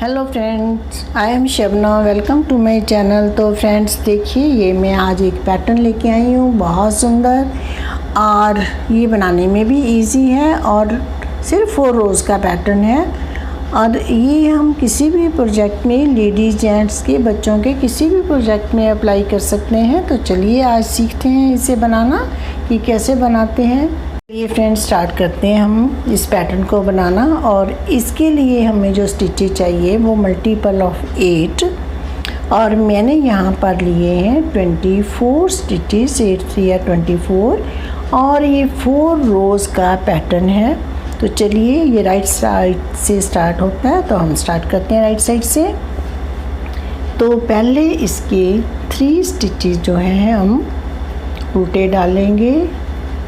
Hello friends, I am Shabana. Welcome to my channel. तो friends देखिए, ये मैं आज एक पैटर्न लेके आई हूँ, बहुत सुंदर, और ये बनाने में भी इजी है और सिर्फ 4 रोज़ का पैटर्न है। और ये हम किसी भी प्रोजेक्ट में, लेडीज़ जेंट्स के, बच्चों के किसी भी प्रोजेक्ट में अप्लाई कर सकते हैं। तो चलिए आज सीखते हैं इसे बनाना कि कैसे बनाते हैं। ये फ्रेंड्स स्टार्ट करते हैं हम इस पैटर्न को बनाना। और इसके लिए हमें जो स्टिचेज चाहिए वो मल्टीपल ऑफ 8, और मैंने यहाँ पर लिए हैं 24 स्टिचेस, 8 3 या 24, और ये 4 रोज़ का पैटर्न है। तो चलिए, ये राइट साइड से स्टार्ट होता है, तो हम स्टार्ट करते हैं राइट साइड से। तो पहले इसके 3 स्टिचेस जो हैं हम उल्टे डालेंगे,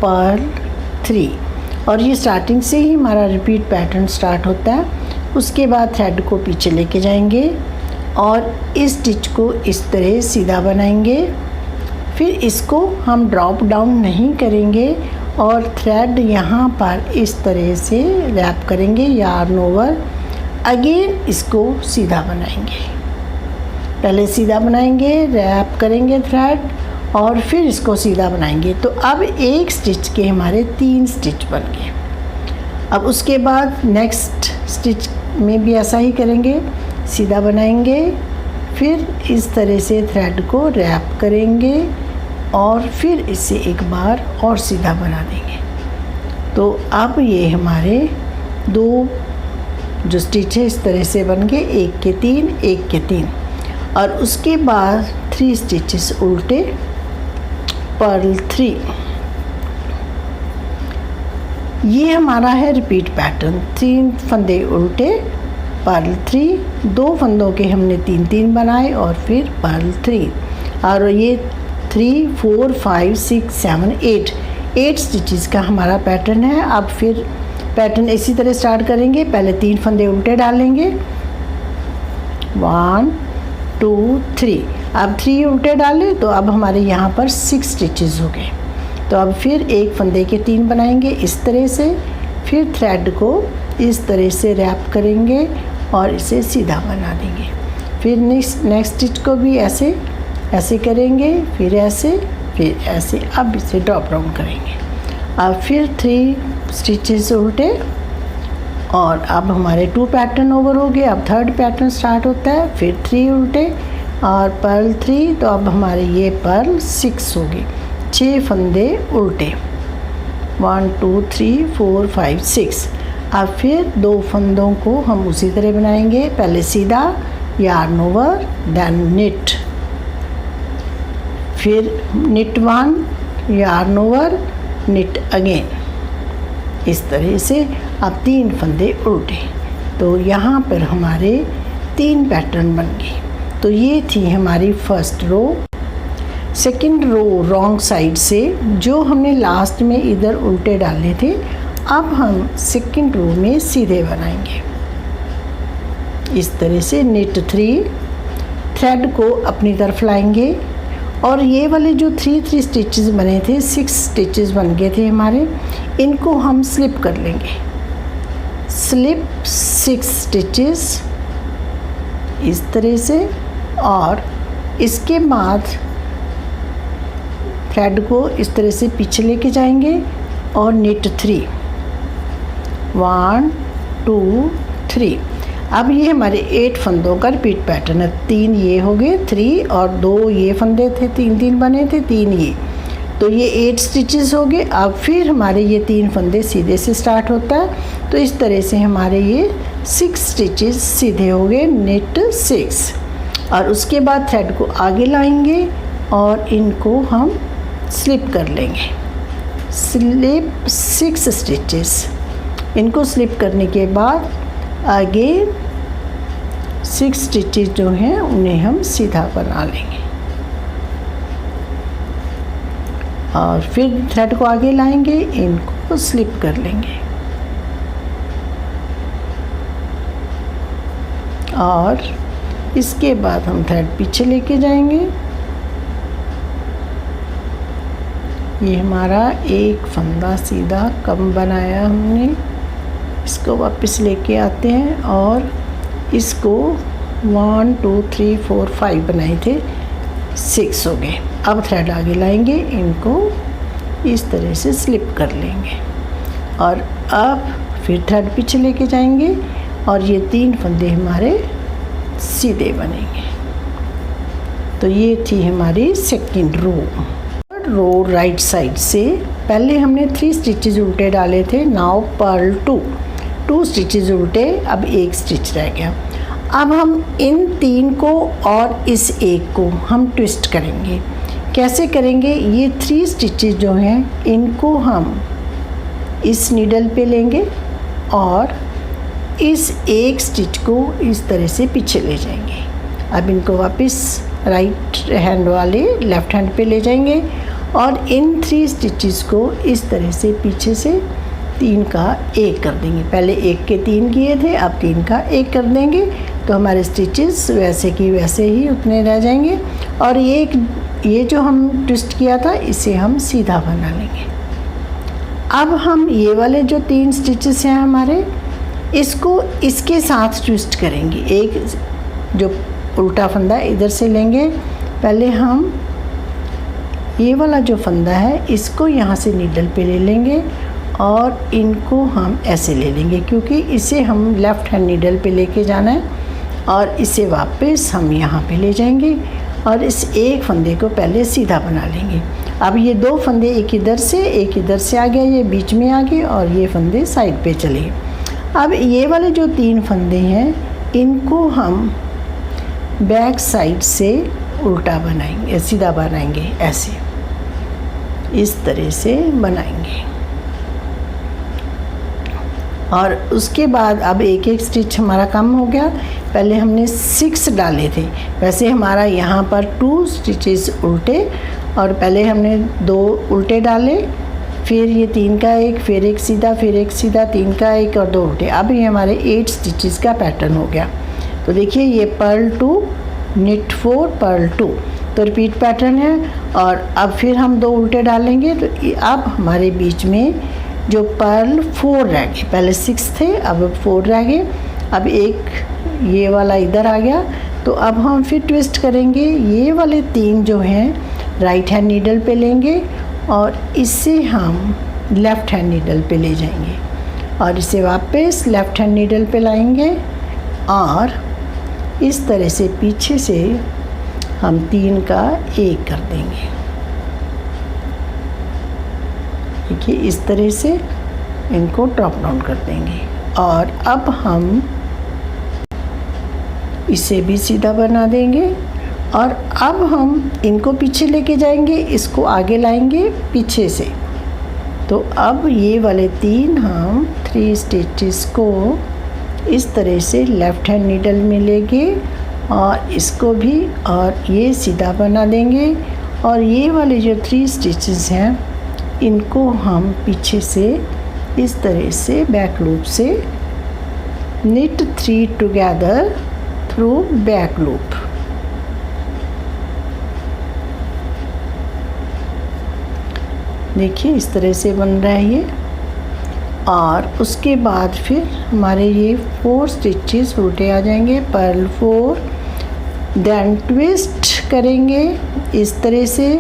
पर्ल 3, और ये स्टार्टिंग से ही हमारा रिपीट पैटर्न स्टार्ट होता है। उसके बाद थ्रेड को पीछे लेके जाएंगे और इस स्टिच को इस तरह सीधा बनाएंगे। फिर इसको हम ड्रॉप डाउन नहीं करेंगे और थ्रेड यहाँ पर इस तरह से रैप करेंगे, यार्न ओवर, अगेन इसको सीधा बनाएंगे। पहले सीधा बनाएंगे, रैप करेंगे थ्रेड, और फिर इसको सीधा बनाएंगे। तो अब एक स्टिच के हमारे 3 स्टिच बन गए। अब उसके बाद नेक्स्ट स्टिच में भी ऐसा ही करेंगे, सीधा बनाएंगे, फिर इस तरह से थ्रेड को रैप करेंगे और फिर इसे एक बार और सीधा बना देंगे। तो अब ये हमारे 2 जो स्टिच है इस तरह से बन गए, 1 के 3, 1 के 3, और उसके बाद 3 स्टिचेस उल्टे, पर्ल 3। ये हमारा है रिपीट पैटर्न। 3 फंदे उल्टे, पर्ल 3, 2 फंदों के हमने 3-3 बनाए और फिर पर्ल 3, और ये 3 4 5 6 7 8 स्टिचेस का हमारा पैटर्न है। अब फिर पैटर्न इसी तरह स्टार्ट करेंगे। पहले 3 फंदे उल्टे डालेंगे, 1 2 3, अब 3 उल्टे डाले तो अब हमारे यहाँ पर 6 स्टिचेस हो गए। तो अब फिर एक फंदे के 3 बनाएंगे इस तरह से, फिर थ्रेड को इस तरह से रैप करेंगे और इसे सीधा बना देंगे। फिर नेक्स्ट स्टिच को भी ऐसे ऐसे करेंगे, फिर ऐसे, फिर ऐसे। अब इसे ड्रॉप डाउन करेंगे। अब फिर 3 स्टिचेस उल्टे, और अब हमारे 2 पैटर्न ओवर हो गए। अब 3rd पैटर्न स्टार्ट होता है, फिर 3 उल्टे और पर्ल 3, तो अब हमारे ये पर्ल 6 हो गए, 6 फंदे उल्टे, 1 2 3 4 5 6। अब फिर 2 फंदों को हम उसी तरह बनाएंगे, पहले सीधा, यार्न ओवर, देन निट, फिर knit 1, yarn over, knit again, इस तरह से। अब 3 फंदे उल्टे। तो यहाँ पर हमारे 3 पैटर्न बन गए। तो ये थी हमारी first row. Second row wrong side से जो हमने लास्ट में इधर उल्टे डाले थे, अब हम सेकंड रो में सीधे बनाएंगे इस तरह से। निट 3, थ्रेड को अपनी तरफ लाएंगे, और ये वाले जो 3 स्टिचेस बने थे, 6 स्टिचेस बन गए थे हमारे, इनको हम स्लिप कर लेंगे। स्लिप 6 स्टिचेस इस तरह से, और इसके बाद थ्रेड को इस तरह से पीछे लेके जाएंगे और निट 3, 1 2 3। अब ये हमारे 8 फंदों का रिपीट पैटर्न है। 3 ये हो गए, 3, और 2 ये फंदे थे, 3-3 बने थे, 3 ये, तो ये 8 स्टिचेस हो गए। अब फिर हमारे ये 3 फंदे सीधे से स्टार्ट होता है। तो इस तरह से हमारे ये 6 स्टिचेस सीधे हो गए, निट 6, और उसके बाद थ्रेड को आगे लाएंगे और इनको हम स्लिप कर लेंगे। स्लिप 6 स्टिचेस, इनको स्लिप करने के बाद आगे 6 स्टिचेस जो हैं उन्हें हम सीधा बना लेंगे, और फिर थ्रेड को आगे लाएंगे, इनको स्लिप कर लेंगे, और इसके बाद हम थ्रेड पीछे लेके जाएंगे। ये हमारा एक फंदा सीधा कम बनाया हमने, इसको वापस लेके आते हैं और इसको 1 2 3 4 5 बनाए थे, 6 हो गए। अब थ्रेड आगे लाएंगे, इनको इस तरह से स्लिप कर लेंगे और अब फिर थ्रेड पीछे लेके जाएंगे और ये 3 फंदे हमारे सीधे बनेंगे। तो ये थी हमारी सेकंड रो राइट साइड से। पहले हमने 3 स्टिचेस उल्टे डाले थे, नाउ पर्ल 2 स्टिचेस उल्टे, अब 1 स्टिच रह गया। अब हम इन 3 को और इस एक को हम ट्विस्ट करेंगे। कैसे करेंगे? ये 3 स्टिचेस जो हैं इनको हम इस नीडल पे लेंगे और इस एक स्टिच को इस तरह से पीछे ले जाएंगे। अब इनको वापस राइट हैंड वाले लेफ़्ट हैंड पे ले जाएंगे और इन 3 स्टिचेस को इस तरह से पीछे से 3 का 1 कर देंगे। पहले 1 के 3 किए थे, अब 3 का 1 कर देंगे तो हमारे स्टिचेस वैसे की वैसे ही उतने रह जाएंगे। और ये जो हम ट्विस्ट किया था इसे हम सीधा बना लेंगे। अब हम ये वाले जो 3 स्टिचेस हैं हमारे, इसको इसके साथ ट्विस्ट करेंगे। एक जो उल्टा फंदा इधर से लेंगे, पहले हम ये वाला जो फंदा है इसको यहाँ से नीडल पे ले लेंगे और इनको हम ऐसे ले लेंगे क्योंकि इसे हम लेफ़्ट हैंड नीडल पे लेके जाना है और इसे वापस हम यहाँ पे ले जाएंगे और इस एक फंदे को पहले सीधा बना लेंगे। अब ये 2 फंदे एक इधर से आ गया, ये बीच में आ गए और ये फंदे साइड पे चले गए। अब ये वाले जो 3 फंदे हैं इनको हम बैक साइड से उल्टा बनाएंगे, सीधा बनाएंगे, ऐसे इस तरह से बनाएंगे। और उसके बाद अब एक एक स्टिच हमारा कम हो गया। पहले हमने 6 डाले थे, वैसे हमारा यहाँ पर 2 स्टिचेस उल्टे और पहले हमने 2 उल्टे डाले, फिर ये 3 का 1, फिर एक सीधा, फिर एक सीधा, 3 का 1 और 2 उल्टे। अब ये हमारे 8 स्टिचेस का पैटर्न हो गया। तो देखिए ये पर्ल 2 निट 4 पर्ल 2, तो रिपीट पैटर्न है। और अब फिर हम 2 उल्टे डालेंगे तो अब हमारे बीच में जो पर्ल 4 रह गए, पहले 6 थे अब 4 रह गए। अब एक ये वाला इधर आ गया, तो अब हम फिर ट्विस्ट करेंगे। ये वाले 3 जो हैं राइट हैंड नीडल पे लेंगे और इसे हम लेफ़्ट हैंड नीडल पे ले जाएंगे और इसे वापस लेफ़्ट हैंड नीडल पे लाएंगे और इस तरह से पीछे से हम 3 का 1 कर देंगे। देखिए इस तरह से इनको ड्रॉप डाउन कर देंगे और अब हम इसे भी सीधा बना देंगे और अब हम इनको पीछे लेके जाएंगे, इसको आगे लाएंगे पीछे से। तो अब ये वाले 3 हम 3 स्टिचेस को इस तरह से लेफ़्ट हैंड नीडल में लेंगे और इसको भी और ये सीधा बना देंगे और ये वाले जो 3 स्टिचेस हैं इनको हम पीछे से इस तरह से बैक लूप से knit 3 together through back loop. देखिए इस तरह से बन रहा है ये। और उसके बाद फिर हमारे ये 4 स्टिचेस उल्टे आ जाएंगे, पर्ल 4, देन ट्विस्ट करेंगे इस तरह से।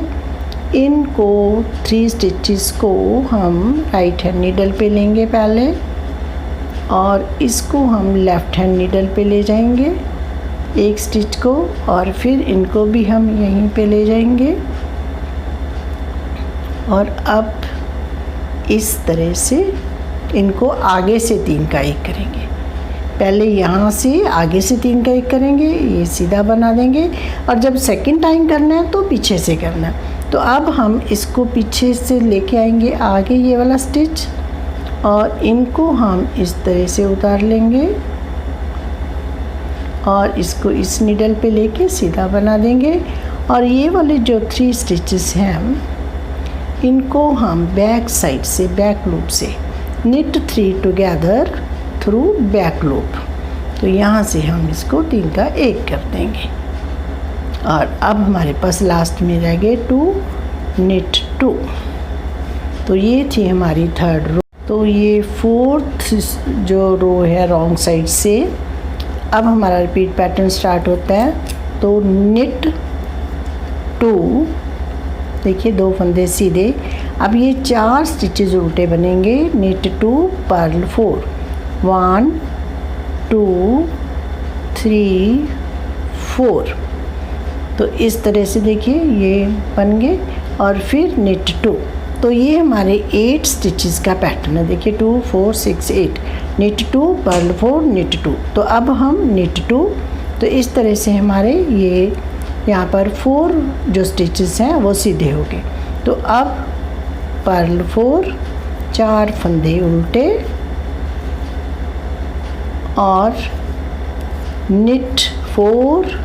इनको 3 स्टिचेस को हम राइट हैंड नीडल पे लेंगे पहले और इसको हम लेफ़्ट हैंड नीडल पे ले जाएंगे एक स्टिच को और फिर इनको भी हम यहीं पे ले जाएंगे और अब इस तरह से इनको आगे से 3 का 1 करेंगे। पहले यहाँ से आगे से 3 का 1 करेंगे, ये सीधा बना देंगे और जब सेकंड टाइम करना है तो पीछे से करना है। तो अब हम इसको पीछे से लेके आएंगे आगे ये वाला स्टिच और इनको हम इस तरह से उतार लेंगे और इसको इस नीडल पे लेके सीधा बना देंगे और ये वाले जो 3 स्टिचेस हैं इनको हम बैक साइड से बैक लूप से knit 3 together through back loop. तो यहाँ से हम इसको 3 का 1 कर देंगे और अब हमारे पास लास्ट में रह गए 2 knit 2। तो ये थी हमारी 3rd रो। तो ये 4th जो रो है रॉन्ग साइड से अब हमारा रिपीट पैटर्न स्टार्ट होता है। तो निट 2, देखिए 2 फंदे सीधे। अब ये 4 स्टिचेस उल्टे बनेंगे। Knit 2 purl 4, 1 2 3 4। तो इस तरह से देखिए ये बन गए। और फिर निट 2, तो ये हमारे 8 स्टिचेस का पैटर्न है। देखिए 2 4 6 8, निट 2 पर्ल 4 निट 2। तो अब हम निट 2, तो इस तरह से हमारे ये यहाँ पर 4 जो स्टिचेस हैं वो सीधे हो गए। तो अब पर्ल 4, 4 फंदे उल्टे और निट 4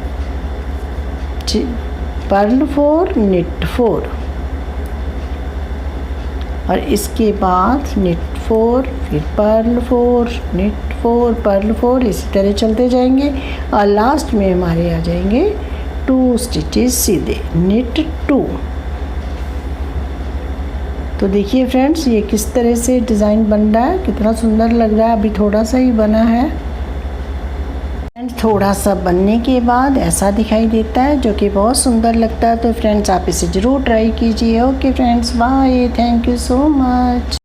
पर्ल 4 निट 4, और इसके बाद निट 4 फिर पर्ल 4 निट 4 पर्ल 4, इसी तरह चलते जाएंगे और लास्ट में हमारे आ जाएंगे 2 स्टिचेस सीधे निट 2। तो देखिए फ्रेंड्स ये किस तरह से डिज़ाइन बन रहा है, कितना सुंदर लग रहा है। अभी थोड़ा सा ही बना है, थोड़ा सा बनने के बाद ऐसा दिखाई देता है जो कि बहुत सुंदर लगता है। तो फ्रेंड्स आप इसे ज़रूर ट्राई कीजिए। Okay friends, bye, thank you so much.